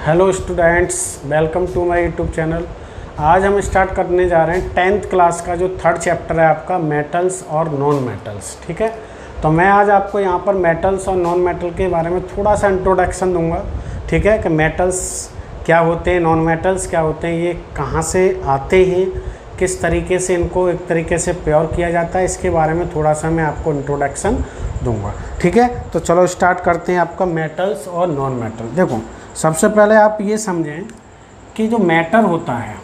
Hello students, welcome to my YouTube channel. आज हम start करने जा रहे हैं 10th क्लास का जो थर्ड चैप्टर है आपका मेटल्स और नॉन मेटल्स। ठीक है, तो मैं आज आपको यहाँ पर मेटल्स और नॉन मेटल के बारे में थोड़ा सा इंट्रोडक्शन दूंगा। ठीक है, कि मेटल्स क्या होते हैं, नॉन मेटल्स क्या होते हैं, ये कहाँ से आते हैं, किस तरीके से इनको एक तरीके से प्योर किया जाता है, इसके बारे में थोड़ा सा मैं आपको इंट्रोडक्शन दूंगा। ठीक है, तो चलो स्टार्ट करते हैं आपका मेटल्स और नॉन मेटल। देखो, सबसे पहले आप ये समझें कि जो मैटर होता है,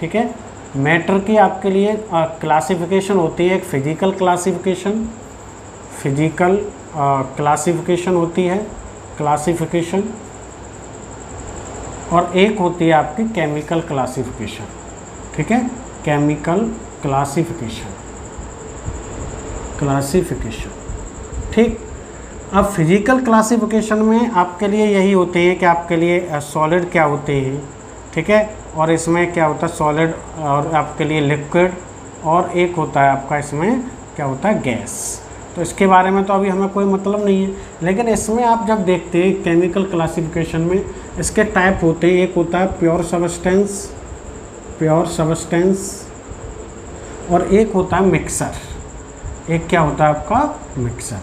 ठीक है, मैटर की आपके लिए क्लासिफिकेशन होती है। एक फिजिकल क्लासिफिकेशन होती है, क्लासिफिकेशन, और एक होती है आपकी केमिकल क्लासिफिकेशन। ठीक है, केमिकल क्लासिफिकेशन। ठीक, अब फिजिकल क्लासिफिकेशन में आपके लिए यही होते हैं कि आपके लिए सॉलिड क्या होते हैं, ठीक है, और इसमें क्या होता है सॉलिड, और आपके लिए लिक्विड, और एक होता है आपका इसमें क्या होता है गैस। तो इसके बारे में तो अभी हमें कोई मतलब नहीं है, लेकिन इसमें आप जब देखते हैं केमिकल क्लासिफिकेशन में इसके टाइप होते हैं। एक होता है प्योर सब्सटेंस, और एक होता है मिक्सर। एक क्या होता है आपका मिक्सर।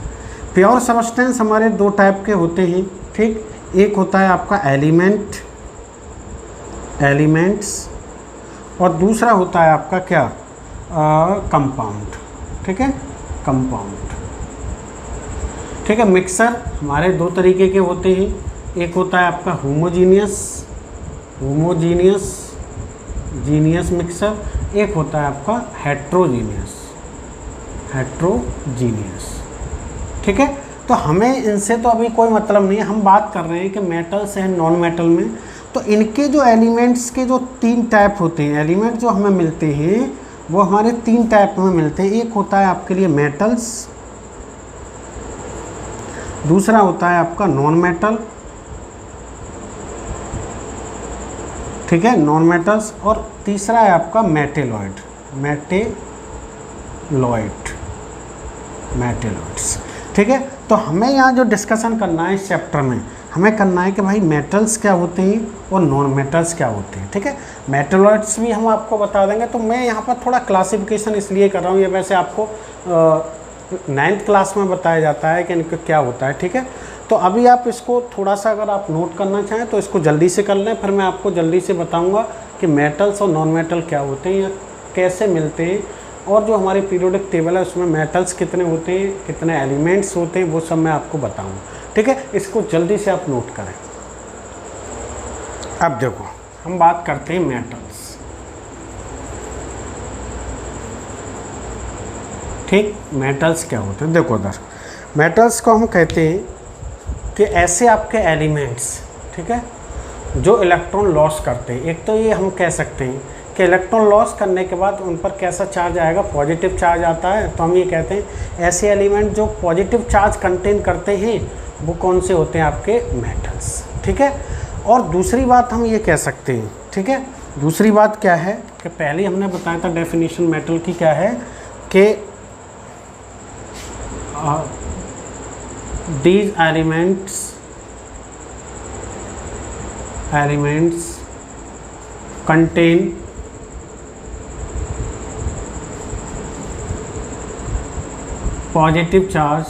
प्योर सब्सटेंस हमारे दो टाइप के होते हैं। ठीक, एक होता है आपका एलिमेंट्स, और दूसरा होता है आपका क्या कंपाउंड। ठीक है, कंपाउंड। ठीक है, मिक्सर हमारे दो तरीके के होते हैं। एक होता है आपका होमोजीनियस मिक्सर, एक होता है आपका हेट्रोजीनियस। ठीक है, तो हमें इनसे तो अभी कोई मतलब नहीं है, हम बात कर रहे हैं कि मेटल्स हैं नॉन मेटल में। तो इनके जो एलिमेंट्स के जो तीन टाइप होते हैं, एलिमेंट जो हमें मिलते हैं वो हमारे तीन टाइप में मिलते हैं। एक होता है आपके लिए मेटल्स, दूसरा होता है आपका नॉन मेटल, ठीक है, नॉन मेटल्स, और तीसरा है आपका मेटेलॉइड्स। ठीक है, तो हमें यहाँ जो डिस्कशन करना है इस चैप्टर में, हमें करना है कि भाई मेटल्स क्या होते हैं और नॉन मेटल्स क्या होते हैं। ठीक है, मेटेलॉइड्स भी हम आपको बता देंगे। तो मैं यहाँ पर थोड़ा क्लासिफिकेशन इसलिए कर रहा हूँ, ये वैसे आपको 9th क्लास में बताया जाता है कि इनका क्या होता है। ठीक है, तो अभी आप इसको थोड़ा सा अगर आप नोट करना चाहें तो इसको जल्दी से कर लें, फिर मैं आपको जल्दी से बताऊँगा कि मेटल्स और नॉन मेटल क्या होते हैं या कैसे मिलते हैं, और जो हमारी पीरियोडिक टेबल है उसमें मेटल्स कितने होते हैं, कितने एलिमेंट्स होते हैं, वो सब मैं आपको बताऊंगा। ठीक है, इसको जल्दी से आप नोट करें। अब देखो, हम बात करते हैं मेटल्स। ठीक, मेटल्स क्या होते हैं, देखो उधर मेटल्स को हम कहते हैं कि ऐसे आपके एलिमेंट्स, ठीक है, जो इलेक्ट्रॉन लॉस करते हैं। एक तो ये हम कह सकते हैं कि इलेक्ट्रॉन लॉस करने के बाद उन पर कैसा चार्ज आएगा, पॉजिटिव चार्ज आता है। तो हम ये कहते हैं ऐसे एलिमेंट जो पॉजिटिव चार्ज कंटेन करते हैं वो कौन से होते हैं, आपके मेटल्स। ठीक है, और दूसरी बात हम ये कह सकते हैं, ठीक है, दूसरी बात क्या है कि पहले हमने बताया था डेफिनेशन मेटल की क्या है कि these elements contain positive charge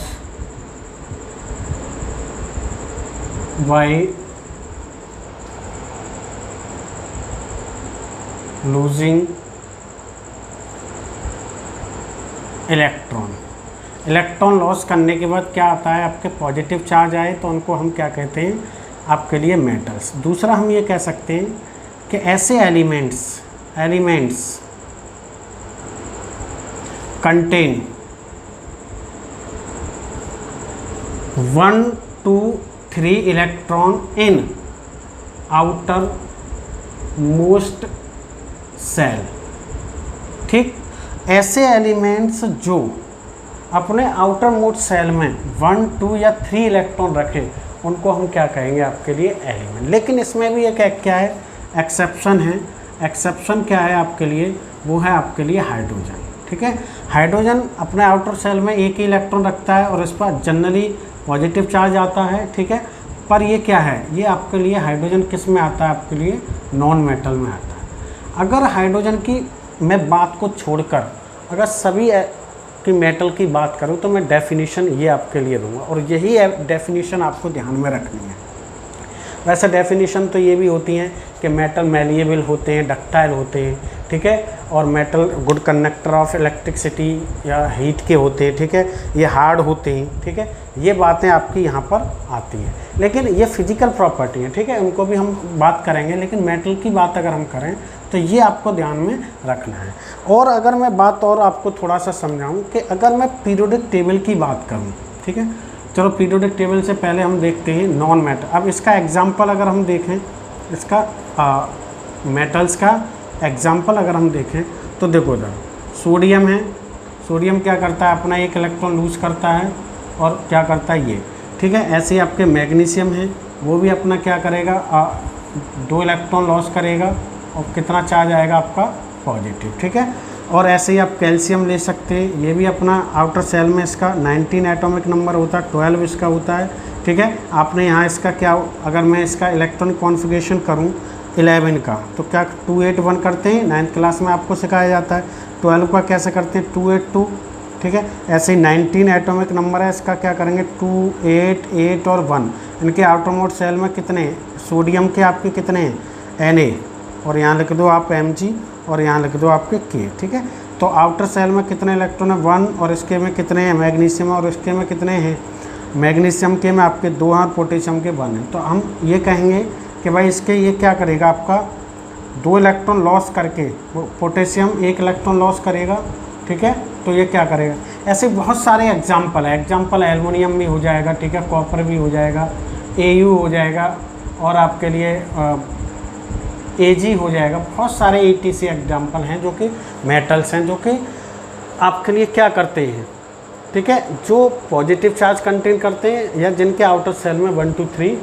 by losing electron loss करने के बाद क्या आता है, आपके पॉजिटिव चार्ज आए तो उनको हम क्या कहते हैं, आपके लिए मेटल्स। दूसरा हम ये कह सकते हैं कि ऐसे elements contain 1 to 3 electron in outer most shell. ठीक, ऐसे एलिमेंट्स जो अपने आउटर मोस्ट सेल में 1, 2 या 3 इलेक्ट्रॉन रखें उनको हम क्या कहेंगे, आपके लिए एलिमेंट। लेकिन इसमें भी एक क्या है, एक्सेप्शन है। एक्सेप्शन क्या है आपके लिए, वो है आपके लिए हाइड्रोजन। ठीक है, हाइड्रोजन अपने आउटर सेल में एक ही इलेक्ट्रॉन रखता है और इस पर जनरली पॉजिटिव चार्ज आता है। ठीक है, पर ये क्या है, ये आपके लिए हाइड्रोजन किस में आता है, आपके लिए नॉन मेटल में आता है। अगर हाइड्रोजन की मैं बात को छोड़कर अगर सभी की मेटल की बात करूँ तो मैं डेफिनेशन ये आपके लिए दूंगा और यही डेफिनेशन आपको ध्यान में रखनी है। वैसे डेफिनेशन तो ये भी होती हैं कि मेटल मैलिएबल होते हैं, डक्टाइल होते हैं, ठीक है, और metal good conductor of electricity या हीट के होते हैं, ठीक है, ये हार्ड होते हैं, ठीक है, ये बातें आपकी यहाँ पर आती हैं। लेकिन ये फिजिकल प्रॉपर्टी है, ठीक है, उनको भी हम बात करेंगे, लेकिन मेटल की बात अगर हम करें तो ये आपको ध्यान में रखना है। और अगर मैं बात और आपको थोड़ा सा समझाऊँ कि अगर मैं पीरियोडिक टेबल की बात करूँ, ठीक है, चलो पीरियोडिक टेबल से पहले हम देखते हैं नॉन मेटल। अब इसका एग्जांपल अगर हम देखें, इसका मेटल्स का एग्जांपल अगर हम देखें तो देखो इधर सोडियम है, सोडियम क्या करता है, अपना एक इलेक्ट्रॉन लूज करता है और क्या करता है ये, ठीक है। ऐसे ही आपके मैग्नीशियम है, वो भी अपना क्या करेगा, 2 इलेक्ट्रॉन लॉस करेगा और कितना चार्ज आएगा आपका पॉजिटिव, ठीक है। और ऐसे ही आप कैल्शियम ले सकते हैं, ये भी अपना आउटर सेल में इसका 19 एटॉमिक नंबर होता है, 12 इसका होता है, ठीक है। आपने यहाँ इसका क्या, अगर मैं इसका इलेक्ट्रॉन कॉन्फ़िगरेशन करूँ 11 का तो क्या 281 करते हैं, 9th क्लास में आपको सिखाया जाता है। 12 का कैसे करते हैं 282, ठीक है। ऐसे ही 19 एटॉमिक नंबर है, इसका क्या करेंगे 2, 8, 8 और 1। इनके आउटर मोड सेल में कितने हैं, सोडियम के आपके कितने हैं Na, और यहाँ लिख दो आप Mg और यहाँ लिख दो आपके K, ठीक है। तो आउटर सेल में कितने इलेक्ट्रॉन है 1, और इसके में कितने हैं मैग्नीशियम, और इसके में कितने हैं मैग्नीशियम के में आपके 2 हैं और पोटेशियम के 1 हैं। तो हम ये कहेंगे कि भाई इसके ये क्या करेगा, आपका 2 इलेक्ट्रॉन लॉस करके पोटेशियम 1 इलेक्ट्रॉन लॉस करेगा, ठीक है। तो ये क्या करेगा, ऐसे बहुत सारे एग्जाम्पल है, एग्जाम्पल एल्युमिनियम भी हो जाएगा, ठीक है, कॉपर भी हो जाएगा, Au हो जाएगा, और आपके लिए Ag हो जाएगा। बहुत सारे ETC एग्जाम्पल हैं जो कि मेटल्स हैं, जो कि आपके लिए क्या करते हैं, ठीक है, जो पॉजिटिव चार्ज कंटेन करते हैं या जिनके आउटर सेल में 1, 2, 3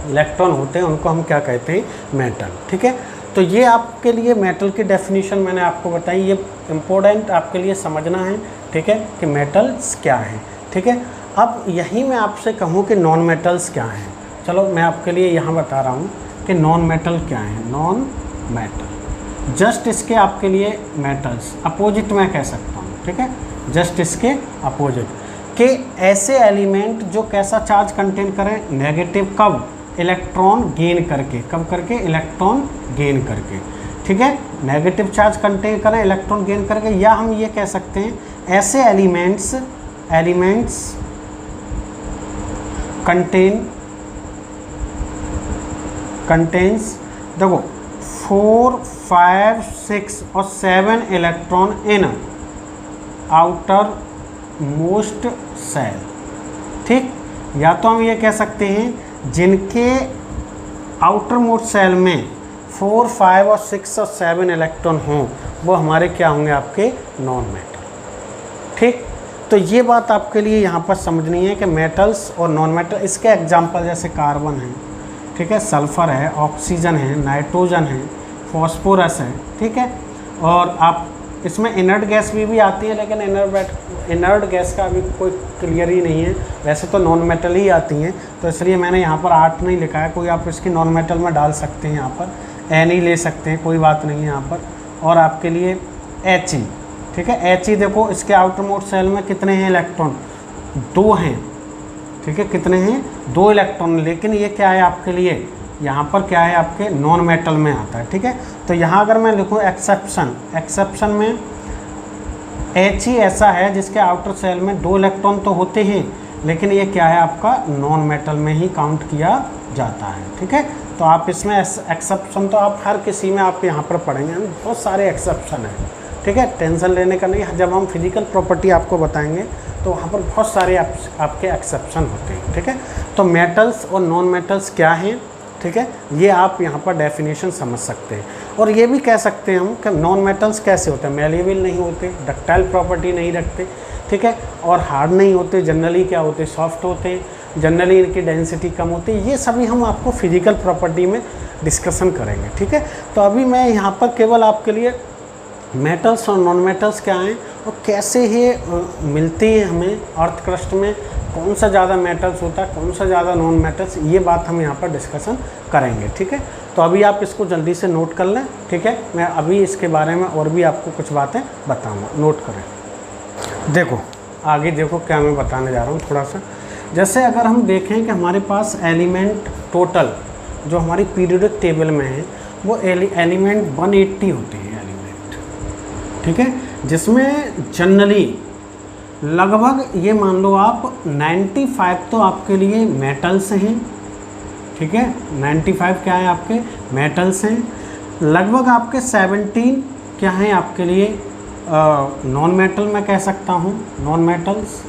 इलेक्ट्रॉन होते हैं, उनको हम क्या कहते हैं, मेटल, ठीक है। तो ये आपके लिए मेटल की डेफिनेशन मैंने आपको बताई, ये इम्पोर्टेंट आपके लिए समझना है, ठीक है, कि मेटल्स क्या हैं, ठीक है। अब यही मैं आपसे कहूँ कि नॉन मेटल्स क्या हैं, चलो मैं आपके लिए यहाँ बता रहा हूँ कि नॉन मेटल क्या है। नॉन मेटल जस्ट इसके आपके लिए मेटल्स अपोजिट मैं कह सकता हूँ, ठीक है, जस्ट इसके अपोजिट के ऐसे एलिमेंट जो कैसा चार्ज कंटेन करें, नेगेटिव, कब, इलेक्ट्रॉन गेन करके, कब करके, इलेक्ट्रॉन गेन करके, ठीक है, नेगेटिव चार्ज कंटेन करें इलेक्ट्रॉन गेन करके। या हम ये कह सकते हैं ऐसे एलिमेंट्स कंटेन्स देखो 4, 5, 6 और 7 electron in outer most shell, ठीक। या तो हम ये कह सकते हैं जिनके आउटर मोस्ट सेल में 4, 5 और 6 और 7 इलेक्ट्रॉन हों, वो हमारे क्या होंगे, आपके नॉन मेटल, ठीक। तो ये बात आपके लिए यहाँ पर समझनी है कि मेटल्स और नॉन मेटल, इसके एग्जांपल जैसे कार्बन है, ठीक है, सल्फ़र है, ऑक्सीजन है, नाइट्रोजन है, फॉस्फोरस है, ठीक है। और आप इसमें इनर्ट गैस भी आती है, लेकिन इनर्ट गैस का अभी कोई क्लियर ही नहीं है, वैसे तो नॉन मेटल ही आती हैं, तो इसलिए मैंने यहाँ पर 8 नहीं लिखा है, कोई आप इसकी नॉन मेटल में डाल सकते हैं, यहाँ पर N ही ले सकते हैं, कोई बात नहीं है यहाँ पर। और आपके लिए He, ठीक है, He देखो इसके आउटर मोस्ट सेल में कितने हैं इलेक्ट्रॉन, 2 हैं, ठीक है, कितने हैं, 2 इलेक्ट्रॉन, लेकिन ये क्या है आपके लिए, यहाँ पर क्या है, आपके नॉन मेटल में आता है, ठीक है। तो यहाँ अगर मैं लिखूँ एक्सेप्शन में He ऐसा है जिसके आउटर सेल में 2 इलेक्ट्रॉन तो होते हैं, लेकिन ये क्या है, आपका नॉन मेटल में ही काउंट किया जाता है, ठीक है। तो आप इसमें एक्सेप्शन तो आप हर किसी में आप यहाँ पर पढ़ेंगे, बहुत सारे एक्सेप्शन हैं, ठीक है, टेंशन लेने का नहीं। जब हम फिजिकल प्रॉपर्टी आपको बताएंगे तो वहाँ पर बहुत सारे आपके एक्सेप्शन होते हैं, ठीक है। तो मेटल्स और नॉन मेटल्स क्या हैं, ठीक है, ये आप यहाँ पर डेफिनेशन समझ सकते हैं। और ये भी कह सकते हैं हम कि नॉन मेटल्स कैसे होते हैं, मैलिएबल नहीं होते, डक्टाइल प्रॉपर्टी नहीं रखते, ठीक है, और हार्ड नहीं होते, जनरली क्या होते, सॉफ्ट होते हैं, जनरली इनकी डेंसिटी कम होती है। ये सभी हम आपको फिजिकल प्रॉपर्टी में डिस्कशन करेंगे, ठीक है। तो अभी मैं यहाँ पर केवल आपके लिए मेटल्स और नॉन मेटल्स क्या हैं और कैसे ये मिलती हैं हमें अर्थ क्रस्ट में, कौन सा ज़्यादा मेटल्स होता है, कौन सा ज़्यादा नॉन मेटल्स, ये बात हम यहाँ पर डिस्कशन करेंगे। ठीक है, तो अभी आप इसको जल्दी से नोट कर लें। ठीक है, मैं अभी इसके बारे में और भी आपको कुछ बातें बताऊँगा, नोट करें। देखो आगे देखो क्या मैं बताने जा रहा हूँ थोड़ा सा। जैसे अगर हम देखें कि हमारे पास एलिमेंट टोटल जो हमारी पीरियोडिक टेबल में है वो एलिमेंट 180 होते हैं एलिमेंट। ठीक है, जिसमें जनरली लगभग ये मान लो आप 95 तो आपके लिए मेटल्स हैं। ठीक है, 95 क्या है आपके मेटल्स हैं। लगभग आपके 17 क्या हैं आपके लिए नॉन मेटल, मैं कह सकता हूँ नॉन मेटल्स।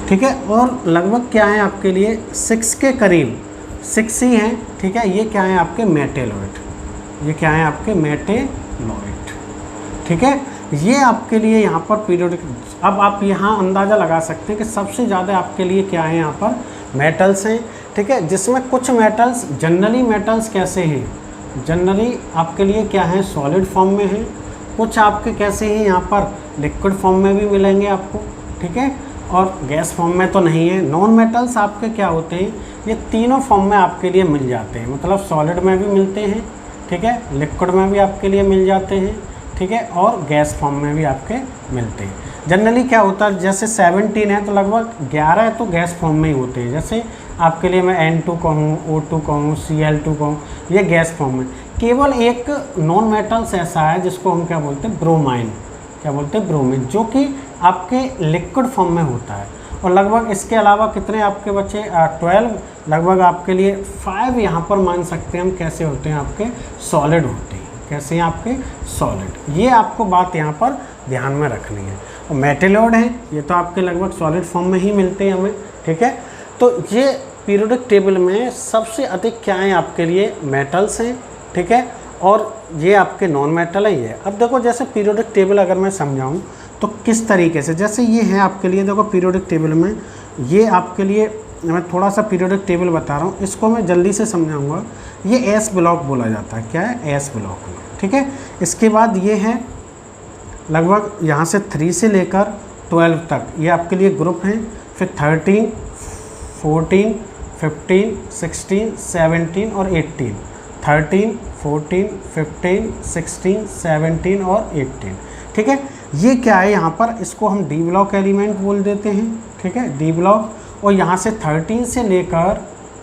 ठीक है, और लगभग क्या है आपके लिए 6 के करीब 6 ही हैं। ठीक है, ये क्या है आपके मेटेलॉइड, ये क्या है आपके मेटेलॉइड। ठीक है, ये आपके लिए यहाँ पर पीरियोडिक। अब आप यहाँ अंदाज़ा लगा सकते हैं कि सबसे ज़्यादा आपके लिए क्या है यहाँ पर मेटल्स हैं। ठीक है, जिसमें कुछ मेटल्स जनरली मेटल्स कैसे हैं, जनरली आपके लिए क्या है सॉलिड फॉर्म में हैं, कुछ आपके कैसे हैं यहाँ पर लिक्विड फॉर्म में भी मिलेंगे आपको। ठीक है, और गैस फॉर्म में तो नहीं है। नॉन मेटल्स आपके क्या होते हैं, ये तीनों फॉर्म में आपके लिए मिल जाते हैं, मतलब सॉलिड में भी मिलते हैं। ठीक है, लिक्विड में भी आपके लिए मिल जाते हैं। ठीक है, और गैस फॉर्म में भी आपके मिलते हैं। जनरली क्या होता है, जैसे 17 है तो लगभग 11 तो गैस फॉर्म में ही होते हैं। जैसे आपके लिए मैं N2 कहूँ, O2 कहूँ, Cl2 कहूँ, ये गैस फॉर्म में। केवल एक नॉन मेटल्स ऐसा है जिसको हम क्या बोलते हैं ब्रोमाइन, क्या बोलते हैं ब्रोमीन, जो कि आपके लिक्विड फॉर्म में होता है। और लगभग इसके अलावा कितने आपके बचे 12, लगभग आपके लिए 5 यहाँ पर मान सकते हैं हम कैसे होते हैं आपके सॉलिड होते हैं। कैसे हैं आपके सॉलिड, ये आपको बात यहाँ पर ध्यान में रखनी है। और मेटेलॉइड है ये तो आपके लगभग सॉलिड फॉर्म में ही मिलते हैं हमें। ठीक है, तो ये पीरियोडिक टेबल में सबसे अधिक क्या है आपके लिए मेटल्स हैं। ठीक है, और ये आपके नॉन मेटल है ये। अब देखो जैसे पीरियोडिक टेबल अगर मैं समझाऊँ तो किस तरीके से, जैसे ये है आपके लिए देखो पीरियोडिक टेबल में, ये आपके लिए मैं थोड़ा सा पीरियोडिक टेबल बता रहा हूँ, इसको मैं जल्दी से समझाऊंगा। ये एस ब्लॉक बोला जाता है, क्या है एस ब्लॉक में। ठीक है, इसके बाद ये है लगभग यहाँ से 3 से लेकर 12 तक ये आपके लिए ग्रुप हैं। फिर 13, 14, 15, 16, 17 और 18, 13, 14, 15, 16, 17 और 18। ठीक है, ये क्या है यहाँ पर, इसको हम डी ब्लॉक एलिमेंट बोल देते हैं। ठीक है, डी ब्लॉक। और यहाँ से 13 से लेकर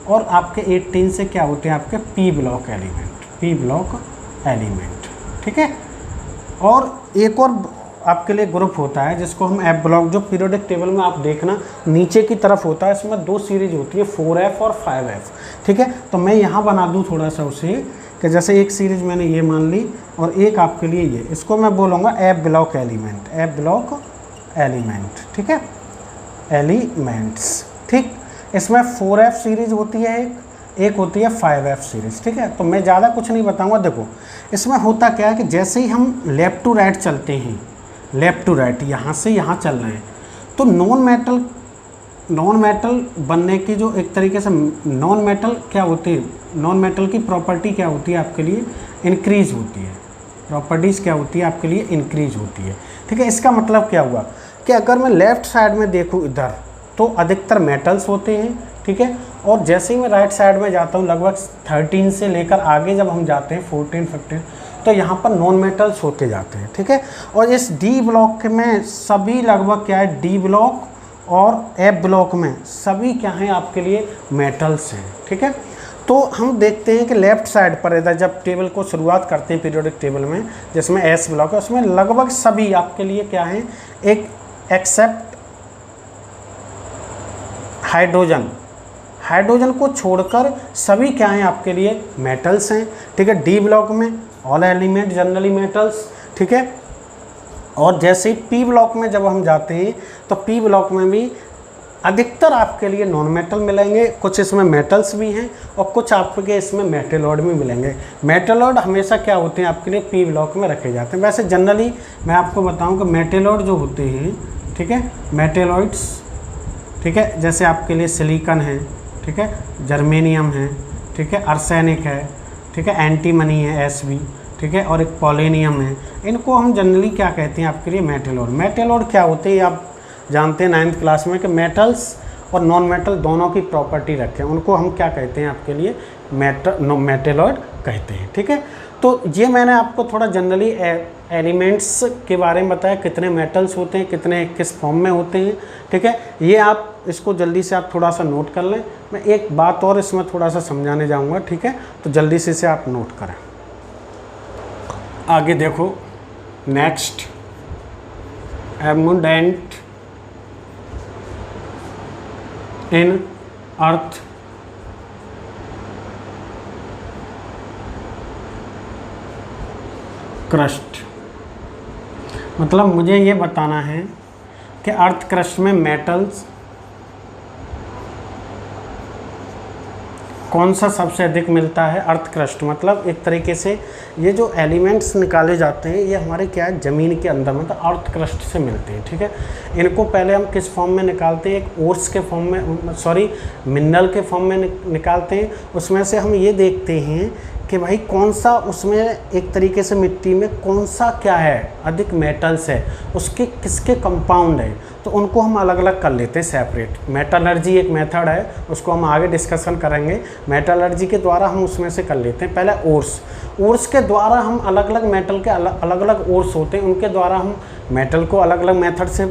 और आपके 18 से क्या होते हैं आपके P block element, P block element. ठीक है, और एक और आपके लिए ग्रुप होता है जिसको हम एफ ब्लॉक, जो पीरियोडिक टेबल में आप देखना नीचे की तरफ होता है, इसमें 2 सीरीज होती है 4F और 5F। ठीक है, तो मैं यहाँ बना दूँ थोड़ा सा उसे कि जैसे एक सीरीज मैंने ये मान ली और एक आपके लिए ये, इसको मैं बोलूँगा F block element, F block element. ठीक है, एलिमेंट्स। ठीक, इसमें 4F सीरीज होती है एक होती है 5F सीरीज। ठीक है, तो मैं ज़्यादा कुछ नहीं बताऊंगा। देखो इसमें होता क्या है कि जैसे ही हम लेफ़्ट टू राइट चलते हैं, लेफ़्ट टू राइट यहाँ से यहाँ चल रहे हैं, तो नॉन मेटल बनने की जो एक तरीके से नॉन मेटल क्या होती है, नॉन मेटल की प्रॉपर्टी क्या होती है आपके लिए इंक्रीज़ होती है, प्रॉपर्टीज़ क्या होती है आपके लिए इंक्रीज़ होती है। ठीक है, इसका मतलब क्या हुआ कि अगर मैं लेफ़्ट साइड में देखूँ इधर तो अधिकतर मेटल्स होते हैं। ठीक है, और जैसे ही मैं राइट साइड में जाता हूँ लगभग 13 से लेकर आगे जब हम जाते हैं 14, 15, तो यहाँ पर नॉन मेटल्स होते जाते हैं। ठीक है, और इस डी ब्लॉक में सभी लगभग क्या है, डी ब्लॉक और एफ ब्लॉक में सभी क्या हैं आपके लिए मेटल्स हैं। ठीक है, तो हम देखते हैं कि लेफ़्ट साइड पर इधर जब टेबल को शुरुआत करते हैं पीरियोडिक टेबल में, जिसमें एस ब्लॉक है, उसमें लगभग सभी आपके लिए क्या हैं, एक एक्सेप्ट हाइड्रोजन को छोड़कर सभी क्या हैं आपके लिए मेटल्स हैं। ठीक है, डी ब्लॉक में ऑल एलिमेंट जनरली मेटल्स। ठीक है, और जैसे ही पी ब्लॉक में जब हम जाते हैं तो पी ब्लॉक में भी अधिकतर आपके लिए नॉन मेटल मिलेंगे, कुछ इसमें मेटल्स भी हैं और कुछ आपके इसमें मेटेलॉइड भी मिलेंगे। मेटेलॉइड हमेशा क्या होते हैं आपके लिए पी ब्लॉक में रखे जाते हैं। वैसे जनरली मैं आपको बताऊं कि मेटेलॉइड जो होते हैं, ठीक है, मेटेलॉइड्स, ठीक है, जैसे आपके लिए सिलिकॉन है, ठीक है, जर्मेनियम है, ठीक है, आर्सेनिक है, ठीक है, एंटीमनी है Sb, ठीक है, और एक पोलेनियम है। इनको हम जनरली क्या कहते हैं आपके लिए मेटेलॉइड। मेटेलॉइड क्या होते हैं आप जानते हैं 9th क्लास में कि मेटल्स और नॉन मेटल दोनों की प्रॉपर्टी रखें, उनको हम क्या कहते हैं आपके लिए मेटलॉइड कहते हैं। ठीक है, तो ये मैंने आपको थोड़ा जनरली एलिमेंट्स के बारे में बताया, कितने मेटल्स होते हैं, कितने किस फॉर्म में होते हैं। ठीक है, ये आप इसको जल्दी से आप थोड़ा सा नोट कर लें। मैं एक बात और इसमें थोड़ा सा समझाने जाऊंगा। ठीक है, तो जल्दी से इसे आप नोट करें। आगे देखो, नेक्स्ट एबंडेंट इन अर्थ क्रस्ट, मतलब मुझे ये बताना है कि अर्थ क्रस्ट में मेटल्स कौन सा सबसे अधिक मिलता है। अर्थ क्रस्ट मतलब एक तरीके से ये जो एलिमेंट्स निकाले जाते हैं ये हमारे क्या है, ज़मीन के अंदर मतलब अर्थ क्रस्ट से मिलते हैं। ठीक है, इनको पहले हम किस फॉर्म में निकालते हैं, एक ओर्स के फॉर्म में, सॉरी मिनरल के फॉर्म में निकालते हैं। उसमें से हम ये देखते हैं कि भाई कौन सा उसमें एक तरीके से मिट्टी में कौन सा क्या है अधिक मेटल्स है, उसके किसके कंपाउंड है, तो उनको हम अलग अलग कर लेते हैं सेपरेट। मेटलर्जी एक मेथड है, उसको हम आगे डिस्कशन करेंगे। मेटलर्जी के द्वारा हम उसमें से कर लेते हैं। पहले ओर्स के द्वारा हम अलग अलग मेटल के अलग अलग ओर्स होते हैं, उनके द्वारा हम मेटल को अलग अलग मेथड से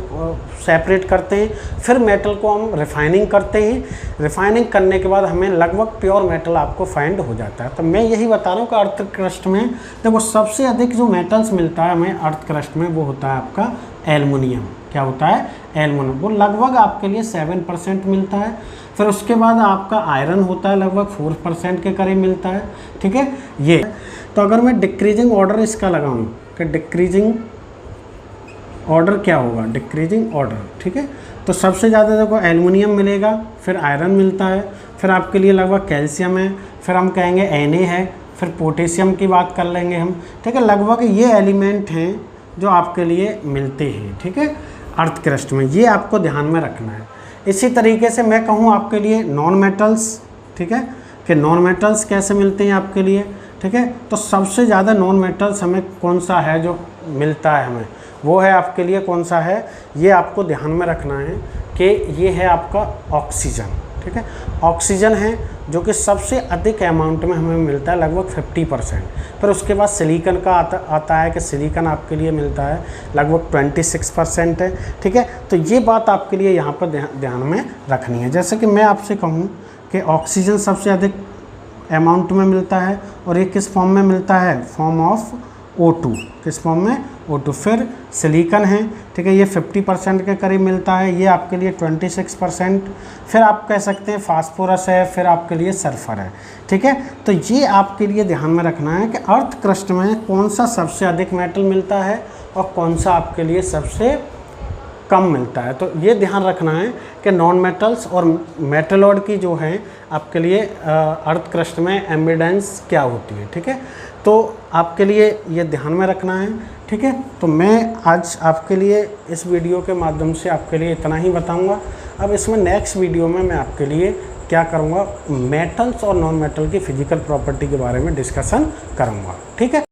सेपरेट करते हैं। फिर मेटल को हम रिफाइनिंग करते हैं। रिफाइनिंग करने के बाद हमें लगभग प्योर मेटल आपको फाइंड हो जाता है। तो मैं यही बता रहा हूँ कि अर्थ क्रस्ट में देखो सबसे अधिक जो मेटल्स मिलता है हमें अर्थ क्रस्ट में वो होता है आपका एल्युमिनियम। क्या होता है, एल्युमिनियम। वो लगभग आपके लिए 7% मिलता है। फिर उसके बाद आपका आयरन होता है, लगभग 4% के करीब मिलता है। ठीक है, ये तो अगर मैं डिक्रीजिंग ऑर्डर इसका लगाऊं कि डिक्रीजिंग ऑर्डर क्या होगा, डिक्रीजिंग ऑर्डर। ठीक है, तो सबसे ज़्यादा देखो एल्युमिनियम मिलेगा, फिर आयरन मिलता है, फिर आपके लिए लगभग कैल्शियम है, फिर हम कहेंगे Na है, फिर पोटेशियम की बात कर लेंगे हम। ठीक है, लगभग ये एलिमेंट हैं जो आपके लिए मिलते हैं। ठीक है, अर्थ क्रस्ट में, ये आपको ध्यान में रखना है। इसी तरीके से मैं कहूँ आपके लिए नॉन मेटल्स। ठीक है, कि नॉन मेटल्स कैसे मिलते हैं आपके लिए। ठीक है, तो सबसे ज़्यादा नॉन मेटल्स हमें कौन सा है जो मिलता है हमें, वो है आपके लिए कौन सा है, ये आपको ध्यान में रखना है कि ये है आपका ऑक्सीजन। ठीक है, ऑक्सीजन है जो कि सबसे अधिक अमाउंट में हमें मिलता है, लगभग 50%। फिर उसके बाद सिलिकॉन का आता है कि सिलिकॉन आपके लिए मिलता है लगभग 26% है। ठीक है, तो ये बात आपके लिए यहाँ पर ध्यान में रखनी है। जैसे कि मैं आपसे कहूँ कि ऑक्सीजन सबसे अधिक अमाउंट में मिलता है, और ये किस फॉर्म में मिलता है, फॉर्म ऑफ O2। किस फॉर्म में, O2। फिर सिलिकॉन है, ठीक है, ये 50% के करीब मिलता है, ये आपके लिए 26%। फिर आप कह सकते हैं फास्फोरस है, फिर आपके लिए सल्फर है। ठीक है, तो ये आपके लिए ध्यान में रखना है कि अर्थ क्रस्ट में कौन सा सबसे अधिक मेटल मिलता है और कौन सा आपके लिए सबसे कम मिलता है। तो ये ध्यान रखना है कि नॉन मेटल्स और मेटलॉइड की जो है आपके लिए अर्थ क्रस्ट में एम्बिडेंस क्या होती है। ठीक है, तो आपके लिए ये ध्यान में रखना है। ठीक है, तो मैं आज आपके लिए इस वीडियो के माध्यम से आपके लिए इतना ही बताऊंगा। अब इसमें नेक्स्ट वीडियो में मैं आपके लिए क्या करूंगा, मेटल्स और नॉन मेटल की फिजिकल प्रॉपर्टी के बारे में डिस्कशन करूंगा। ठीक है,